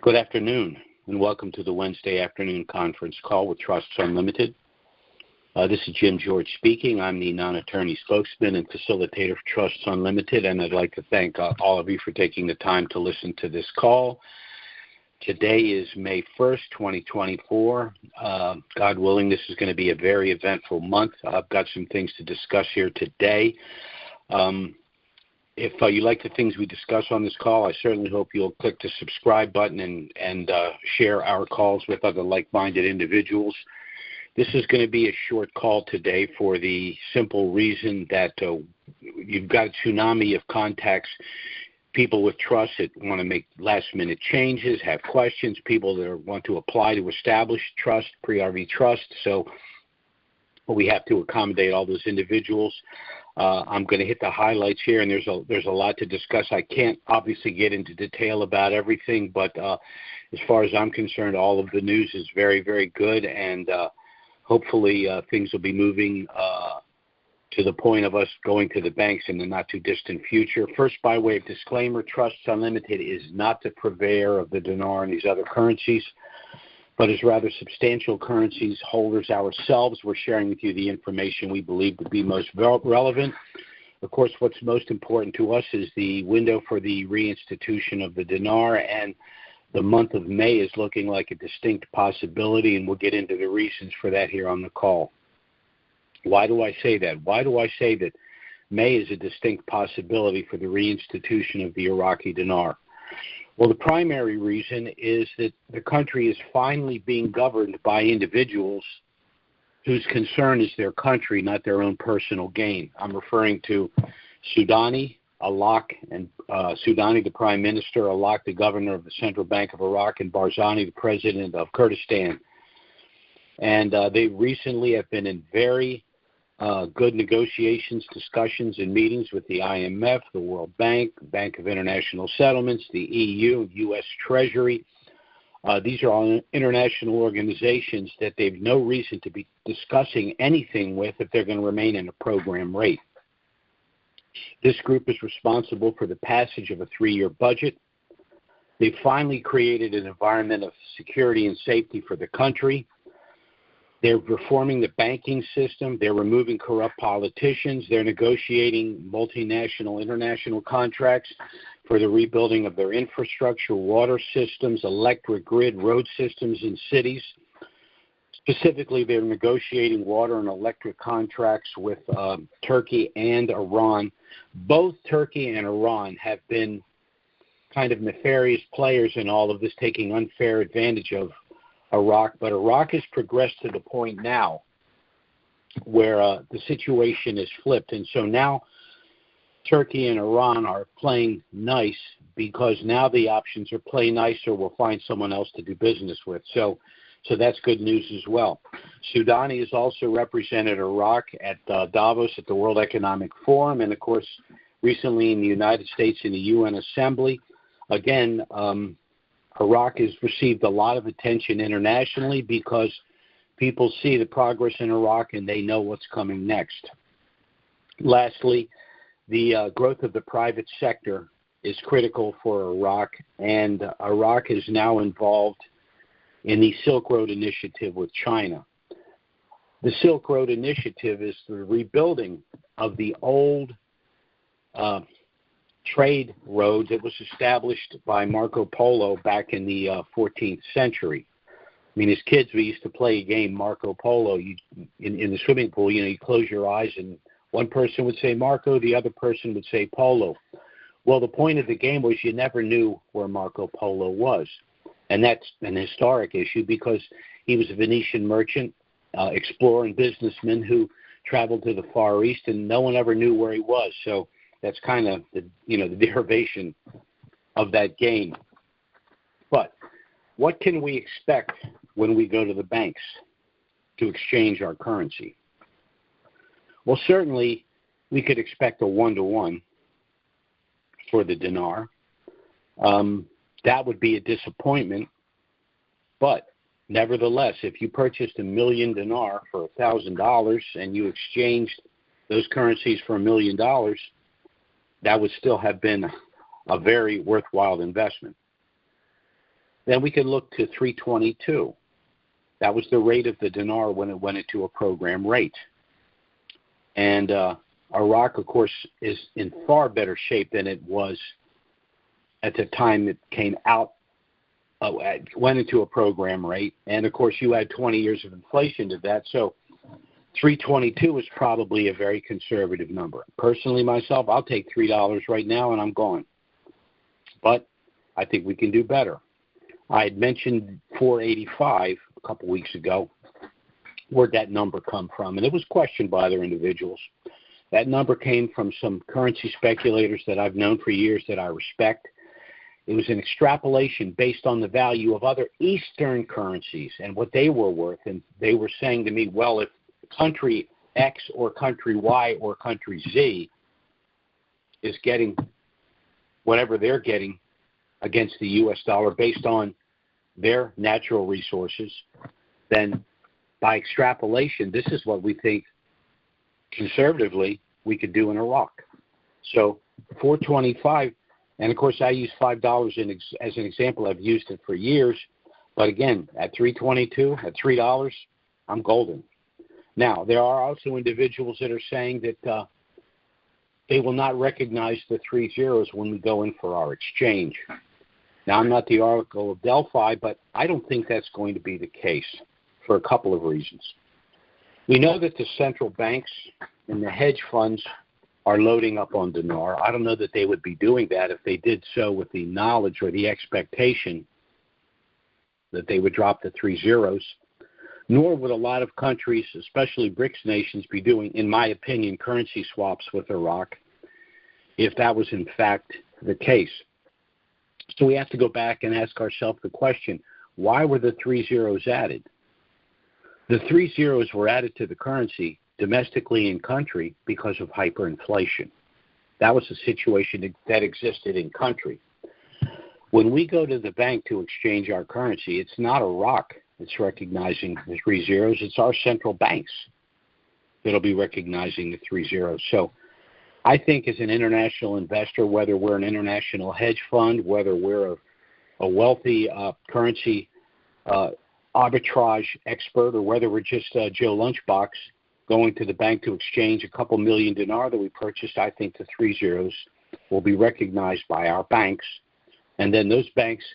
Good afternoon, and welcome to the Wednesday afternoon conference call with Trusts Unlimited. This is Jim George speaking. I'm the non-attorney spokesman and facilitator for Trusts Unlimited, and I'd like to thank all of you for taking the time to listen to this call. Today is May 1st, 2024. God willing, this is going to be a very eventful month. I've got some things to discuss here today. If you like the things we discuss on this call, I certainly hope you'll click the subscribe button and share our calls with other like-minded individuals. This is going to be a short call today for the simple reason that you've got a tsunami of contacts, people with trust that want to make last-minute changes, have questions, people that want to apply to establish trust, pre-RV trust. So we have to accommodate all those individuals. I'm going to hit the highlights here, and there's a lot to discuss. I can't obviously get into detail about everything, but as far as I'm concerned, all of the news is very, very good, and hopefully things will be moving to the point of us going to the banks in the not-too-distant future. First, by way of disclaimer, Trusts Unlimited is not the purveyor of the dinar and these other currencies, but as rather substantial currencies holders ourselves. We're sharing with you the information we believe to be most relevant. Of course, what's most important to us is the window for the reinstitution of the dinar, and the month of May is looking like a distinct possibility, and we'll get into the reasons for that here on the call. Why do I say that? Why do I say that May is a distinct possibility for the reinstitution of the Iraqi dinar? Well, the primary reason is that the country is finally being governed by individuals whose concern is their country, not their own personal gain. I'm referring to Soudani, Alak, and Soudani, the Prime Minister, Alak, the Governor of the Central Bank of Iraq, and Barzani, the President of Kurdistan. And they recently have been in very good negotiations, discussions, and meetings with the IMF, the World Bank, the Bank of International Settlements, the EU, U.S. Treasury. These are all international organizations that they have no reason to be discussing anything with if they're going to remain in a program rate. This group is responsible for the passage of a 3-year budget. They've finally created an environment of security and safety for the country. They're reforming the banking system. They're removing corrupt politicians. They're negotiating multinational, international contracts for the rebuilding of their infrastructure, water systems, electric grid, road systems in cities. Specifically, they're negotiating water and electric contracts with Turkey and Iran. Both Turkey and Iran have been kind of nefarious players in all of this, taking unfair advantage of Iraq, but Iraq has progressed to the point now where the situation is flipped, and so now Turkey and Iran are playing nice because now the options are play nice or we'll find someone else to do business with. So that's good news as well. Soudani has also represented Iraq at Davos at the World Economic Forum, and of course recently in the United States in the UN Assembly. Again, Iraq has received a lot of attention internationally because people see the progress in Iraq and they know what's coming next. Lastly, the growth of the private sector is critical for Iraq, and Iraq is now involved in the Silk Road Initiative with China. The Silk Road Initiative is the rebuilding of the old trade road that was established by Marco Polo back in the 14th century. I mean, as kids, we used to play a game, Marco Polo. In the swimming pool, you close your eyes, and one person would say Marco, the other person would say Polo. Well, the point of the game was you never knew where Marco Polo was, and that's an historic issue because he was a Venetian merchant, explorer, and businessman who traveled to the Far East, and no one ever knew where he was. So that's kind of the derivation of that game. But what can we expect when we go to the banks to exchange our currency? Well, certainly we could expect a 1-to-1 for the dinar. That would be a disappointment. But nevertheless, if you purchased 1 million dinar for $1,000 and you exchanged those currencies for $1 million, that would still have been a very worthwhile investment. Then we could look to 322. That was the rate of the dinar when it went into a program rate. And Iraq, of course, is in far better shape than it was at the time it came out, went into a program rate. And, of course, you add 20 years of inflation to that. So 322 is probably a very conservative number. Personally, myself, I'll take $3 right now and I'm gone. But I think we can do better. I had mentioned 485 a couple weeks ago. Where'd that number come from? And it was questioned by other individuals. That number came from some currency speculators that I've known for years that I respect. It was an extrapolation based on the value of other Eastern currencies and what they were worth. And they were saying to me, well, if country X or country Y or country Z is getting whatever they're getting against the U.S. dollar based on their natural resources, then by extrapolation, this is what we think conservatively we could do in Iraq. So 425, and of course I use $5 as an example. I've used it for years, but again, at 322, at $3, I'm golden. Now, there are also individuals that are saying that they will not recognize the 3 zeros when we go in for our exchange. Now, I'm not the Oracle of Delphi, but I don't think that's going to be the case for a couple of reasons. We know that the central banks and the hedge funds are loading up on dinar. I don't know that they would be doing that if they did so with the knowledge or the expectation that they would drop the 3 zeros, nor would a lot of countries, especially BRICS nations, be doing, in my opinion, currency swaps with Iraq if that was in fact the case. So we have to go back and ask ourselves the question, why were the 3 zeros added? The 3 zeros were added to the currency domestically in country because of hyperinflation. That was the situation that existed in country. When we go to the bank to exchange our currency, it's not Iraq that's recognizing the 3 zeros. It's our central banks that'll be recognizing the 3 zeros. So I think as an international investor, whether we're an international hedge fund, whether we're a wealthy currency arbitrage expert, or whether we're just Joe Lunchbox going to the bank to exchange a couple million dinar that we purchased, I think the 3 zeros will be recognized by our banks. And then those banks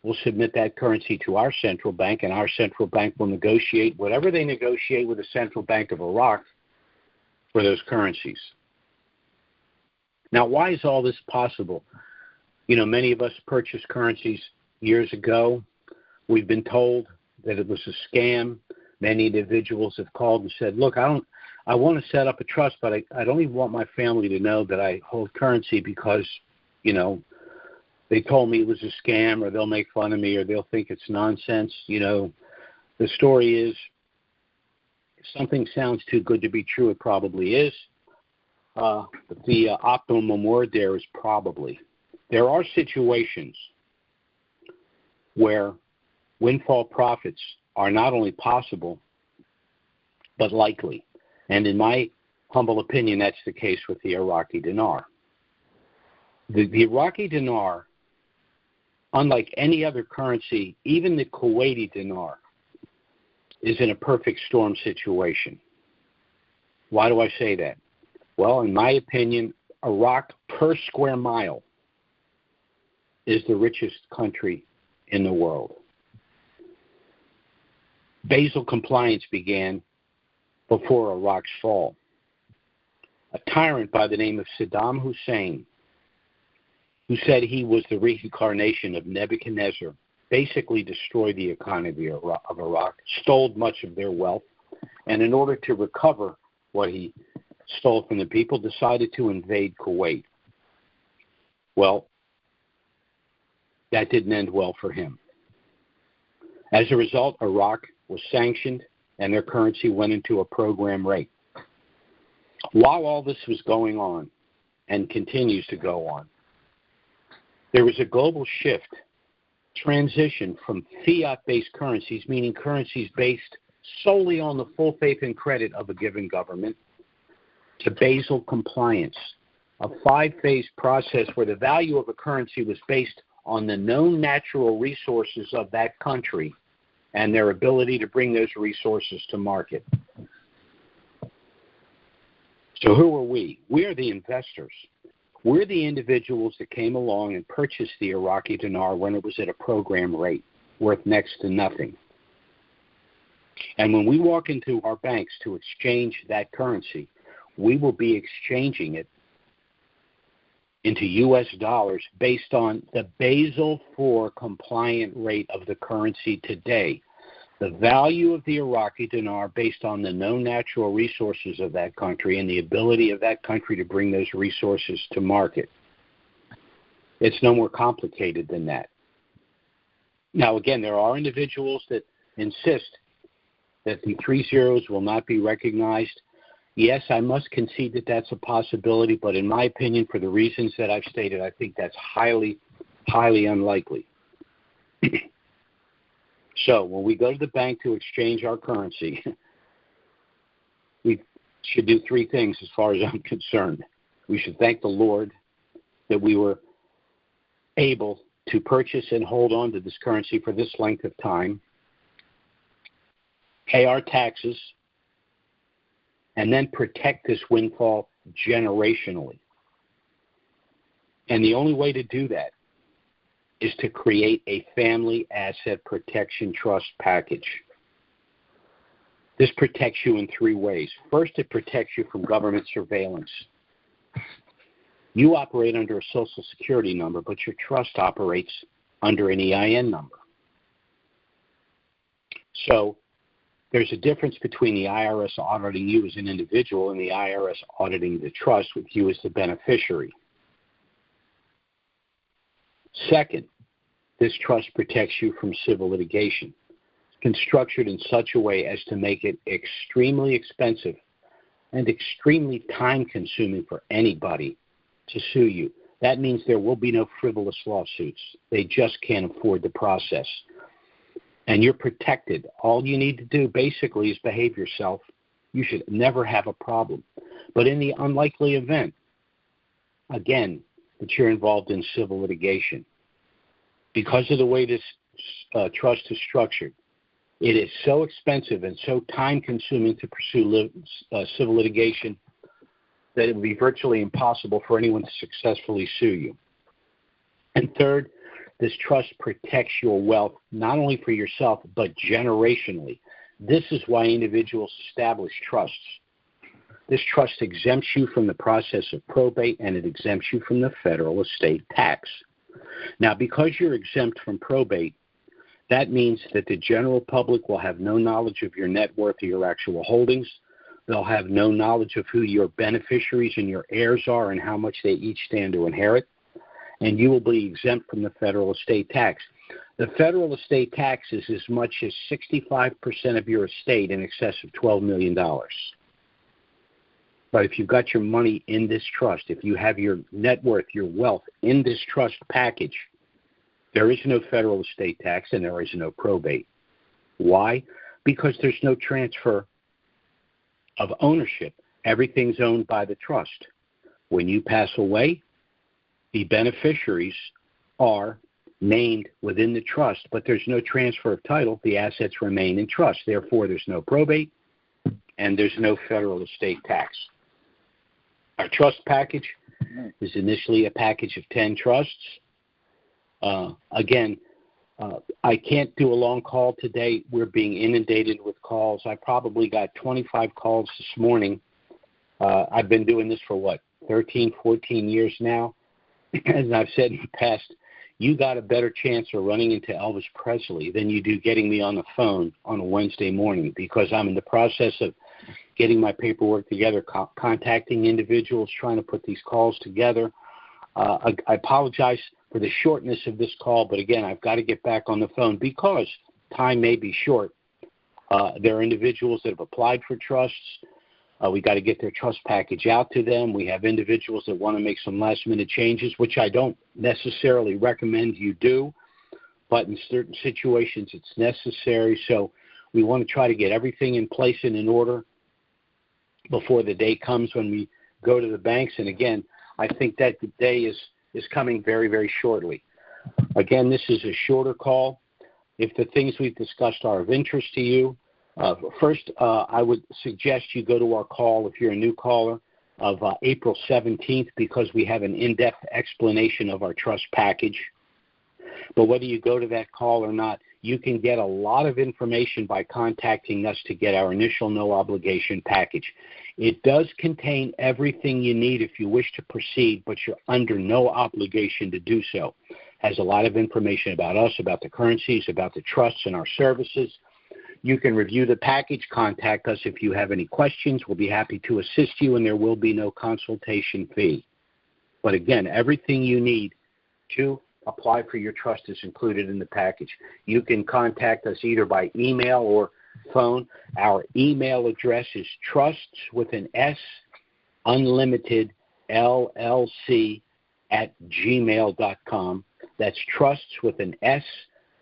will submit that currency to our central bank, and our central bank will negotiate whatever they negotiate with the Central Bank of Iraq for those currencies. Now, why is all this possible? You know, many of us purchased currencies years ago. We've been told that it was a scam. Many individuals have called and said, look, I want to set up a trust, but I don't even want my family to know that I hold currency because, you know, they told me it was a scam, or they'll make fun of me, or they'll think it's nonsense. You know, the story is, if something sounds too good to be true, it probably is. But the optimum word there is probably. There are situations where windfall profits are not only possible, but likely. And in my humble opinion, that's the case with the Iraqi dinar. The Iraqi dinar, unlike any other currency, even the Kuwaiti dinar, is in a perfect storm situation. Why do I say that? Well, in my opinion, Iraq per square mile is the richest country in the world. Basel compliance began before Iraq's fall. A tyrant by the name of Saddam Hussein, who said he was the reincarnation of Nebuchadnezzar, basically destroyed the economy of Iraq, stole much of their wealth, and in order to recover what he stole from the people, decided to invade Kuwait. Well, that didn't end well for him. As a result, Iraq was sanctioned, and their currency went into a program rate. While all this was going on, and continues to go on, there was a global shift, transition from fiat-based currencies, meaning currencies based solely on the full faith and credit of a given government, to Basel compliance, a 5-phase process where the value of a currency was based on the known natural resources of that country and their ability to bring those resources to market. So who are we? We are the investors. We're the individuals that came along and purchased the Iraqi dinar when it was at a program rate, worth next to nothing. And when we walk into our banks to exchange that currency, we will be exchanging it into U.S. dollars based on the Basel IV compliant rate of the currency today. The value of the Iraqi dinar based on the known natural resources of that country and the ability of that country to bring those resources to market. It's no more complicated than that. Now, again, there are individuals that insist that the 3 zeros will not be recognized. Yes, I must concede that that's a possibility, but in my opinion, for the reasons that I've stated, I think that's highly, highly unlikely. So when we go to the bank to exchange our currency, we should do 3 things as far as I'm concerned. We should thank the Lord that we were able to purchase and hold on to this currency for this length of time, pay our taxes, and then protect this windfall generationally. And the only way to do that is to create a family asset protection trust package. This protects you in 3 ways. First, it protects you from government surveillance. You operate under a Social Security number, but your trust operates under an EIN number. So there's a difference between the IRS auditing you as an individual and the IRS auditing the trust with you as the beneficiary. Second, this trust protects you from civil litigation. It's been structured in such a way as to make it extremely expensive and extremely time-consuming for anybody to sue you. That means there will be no frivolous lawsuits. They just can't afford the process. And you're protected. All you need to do basically is behave yourself. You should never have a problem. But in the unlikely event, again, that you're involved in civil litigation, because of the way this trust is structured, it is so expensive and so time-consuming to pursue civil litigation that it would be virtually impossible for anyone to successfully sue you. And third, this trust protects your wealth not only for yourself, but generationally. This is why individuals establish trusts. This trust exempts you from the process of probate, and it exempts you from the federal estate tax. Now, because you're exempt from probate, that means that the general public will have no knowledge of your net worth or your actual holdings. They'll have no knowledge of who your beneficiaries and your heirs are and how much they each stand to inherit. And you will be exempt from the federal estate tax. The federal estate tax is as much as 65% of your estate, in excess of $12 million. But if you've got your money in this trust, if you have your net worth, your wealth in this trust package, there is no federal estate tax and there is no probate. Why? Because there's no transfer of ownership. Everything's owned by the trust. When you pass away, the beneficiaries are named within the trust, but there's no transfer of title. The assets remain in trust. Therefore, there's no probate and there's no federal estate tax. Our trust package is initially a package of 10 trusts. Again, I can't do a long call today. We're being inundated with calls. I probably got 25 calls this morning. I've been doing this for, 13, 14 years now. As I've said in the past, you got a better chance of running into Elvis Presley than you do getting me on the phone on a Wednesday morning, because I'm in the process of getting my paperwork together, contacting individuals, trying to put these calls together. I apologize for the shortness of this call, but again, I've got to get back on the phone because time may be short. There are individuals that have applied for trusts. We got to get their trust package out to them. We have individuals that want to make some last-minute changes, which I don't necessarily recommend you do, but in certain situations it's necessary. So we want to try to get everything in place and in order before the day comes when we go to the banks. And again, I think that the day is coming very, very shortly. Again, this is a shorter call. If the things we've discussed are of interest to you, first, I would suggest you go to our call, if you're a new caller, of April 17th, because we have an in-depth explanation of our trust package. But whether you go to that call or not, you can get a lot of information by contacting us to get our initial no-obligation package. It does contain everything you need if you wish to proceed, but you're under no obligation to do so. It has a lot of information about us, about the currencies, about the trusts and our services. You can review the package, contact us if you have any questions. We'll be happy to assist you, and there will be no consultation fee. But again, everything you need to apply for your trust is included in the package. You can contact us either by email or phone. Our email address is trusts with an S, unlimited LLC @gmail.com. That's trusts with an S,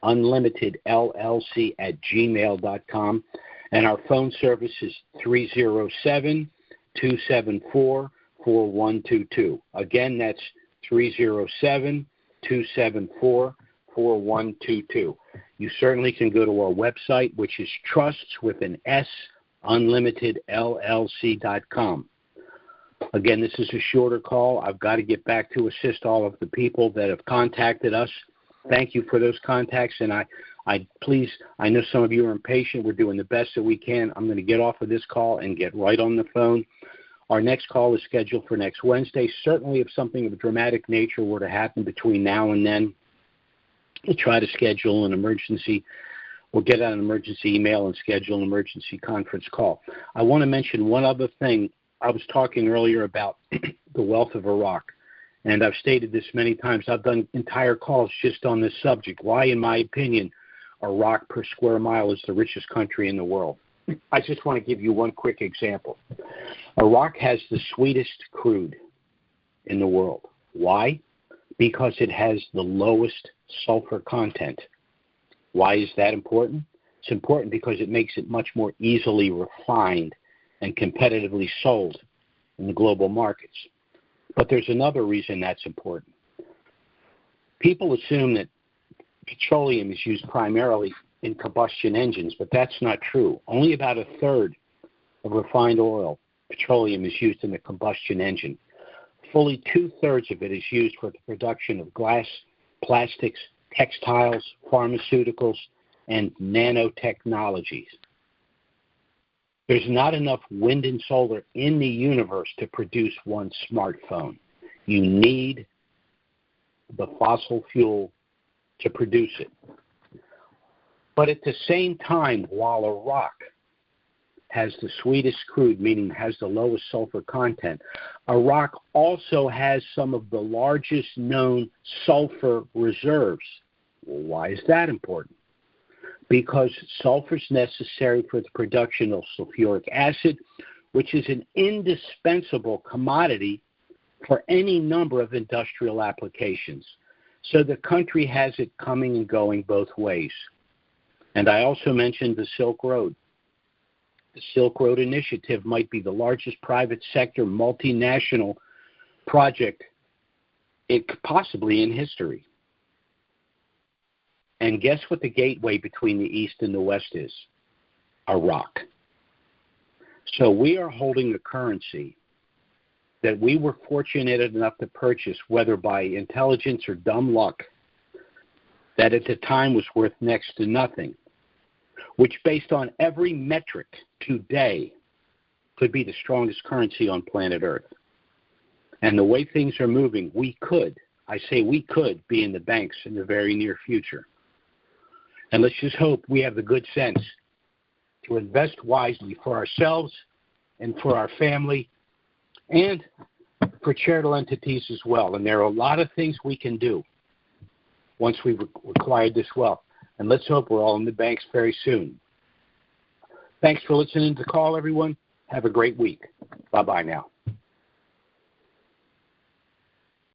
unlimited LLC @gmail.com. And our phone service is 307-274-4122. Again, that's 307-274-4122. You certainly can go to our website, which is trusts with an S, unlimited LLC.com. Again, this is a shorter call. I've got to get back to assist all of the people that have contacted us. Thank you for those contacts, and I know some of you are impatient. We're doing the best that we can. I'm going to get off of this call and get right on the phone. Our next call is scheduled for next Wednesday. Certainly, if something of a dramatic nature were to happen between now and then, we'll try to schedule an emergency. We'll get out an emergency email and schedule an emergency conference call. I want to mention one other thing. I was talking earlier about the wealth of Iraq. And I've stated this many times. I've done entire calls just on this subject. Why, in my opinion, Iraq per square mile is the richest country in the world. I just want to give you one quick example. Iraq has the sweetest crude in the world. Why? Because it has the lowest sulfur content. Why is that important? It's important because it makes it much more easily refined and competitively sold in the global markets. But there's another reason that's important. People assume that petroleum is used primarily in combustion engines, but that's not true. Only about a third of refined oil, petroleum, is used in the combustion engine. Fully two-thirds of it is used for the production of glass, plastics, textiles, pharmaceuticals, and nanotechnologies. There's not enough wind and solar in the universe to produce one smartphone. You need the fossil fuel to produce it. But at the same time, while Iraq has the sweetest crude, meaning has the lowest sulfur content, Iraq also has some of the largest known sulfur reserves. Well, why is that important? Because sulfur is necessary for the production of sulfuric acid, which is an indispensable commodity for any number of industrial applications. So the country has it coming and going both ways. And I also mentioned the Silk Road. The Silk Road Initiative might be the largest private sector multinational project possibly in history. And guess what the gateway between the East and the West is? Iraq. So we are holding a currency that we were fortunate enough to purchase, whether by intelligence or dumb luck, that at the time was worth next to nothing, which based on every metric today could be the strongest currency on planet Earth. And the way things are moving, we could be in the banks in the very near future. And let's just hope we have the good sense to invest wisely for ourselves and for our family and for charitable entities as well. And there are a lot of things we can do once we've acquired this wealth. And let's hope we're all in the banks very soon. Thanks for listening to the call, everyone. Have a great week. Bye-bye now.